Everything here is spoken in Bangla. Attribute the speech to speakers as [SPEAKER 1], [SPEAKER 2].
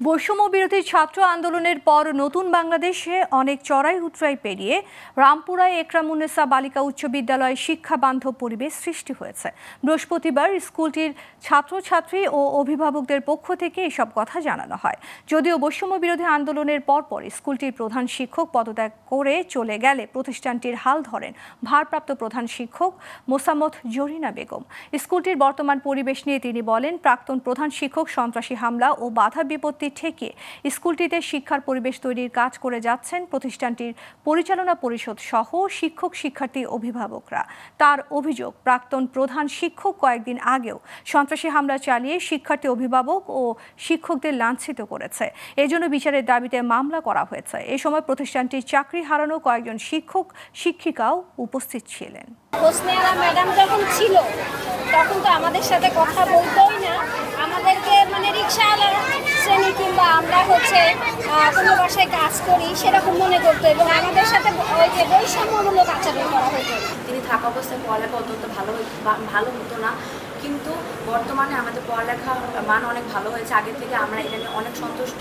[SPEAKER 1] বৈষম্য বিরোধী ছাত্র আন্দোলনের পর নতুন বাংলাদেশে অনেক চড়াই উতরাই পেরিয়ে রামপুরায় একরামুন্নেসা বালিকা উচ্চ বিদ্যালয়ে শিক্ষা বান্ধব পরিবেশ সৃষ্টি হয়েছে। বৃহস্পতিবার স্কুলটির ছাত্রছাত্রী ও অভিভাবকদের পক্ষ থেকে এসব কথা জানানো হয়। যদিও বৈষম্য বিরোধী আন্দোলনের পরপর স্কুলটির প্রধান শিক্ষক পদত্যাগ করে চলে গেলে প্রতিষ্ঠানটির হাল ধরেন ভারপ্রাপ্ত প্রধান শিক্ষক মোসাম্মত জরিনা বেগম। স্কুলটির বর্তমান পরিবেশ নিয়ে তিনি বলেন, প্রাক্তন প্রধান শিক্ষক সন্ত্রাসী হামলা ও বাধা বিপত্তি থেকে স্কুলটিতে শিক্ষার পরিবেশ তৈরির কাজ করে যাচ্ছেন প্রতিষ্ঠানটির পরিচালনা পরিষদ সহ শিক্ষক শিক্ষার্থী অভিভাবকরা। তার অভিযোগ, প্রাক্তন প্রধান শিক্ষক কয়েকদিন আগেও সন্ত্রাসী হামলা চালিয়ে শিক্ষার্থী অভিভাবক ও শিক্ষকদের লাঞ্ছিত করেছে। এজন্য বিচারের দাবিতে মামলা করা হয়েছে। এ সময় প্রতিষ্ঠানটির চাকরি হারানো কয়েকজন শিক্ষক শিক্ষিকাও উপস্থিত ছিলেন।
[SPEAKER 2] হোসনে ম্যাডাম যখন ছিল তখন তো আমাদের সাথে কথা বলতোই না, আমাদেরকে রিক্সাওয়ালা শ্রেণী কিংবা আমরা কোনো বাসায় কাজ করি সেরকম মনে করতো এবং আমাদের সাথে ওই যে বৈষম্যমূলক আচরণ করা হতো।
[SPEAKER 3] তিনি থাকা অবস্থায় পড়ালেখা অত্যন্ত ভালো হতো না, কিন্তু বর্তমানে আমাদের পড়ালেখার মান অনেক ভালো হয়েছে। আগের থেকে আমরা এটা নিয়ে অনেক সন্তুষ্ট।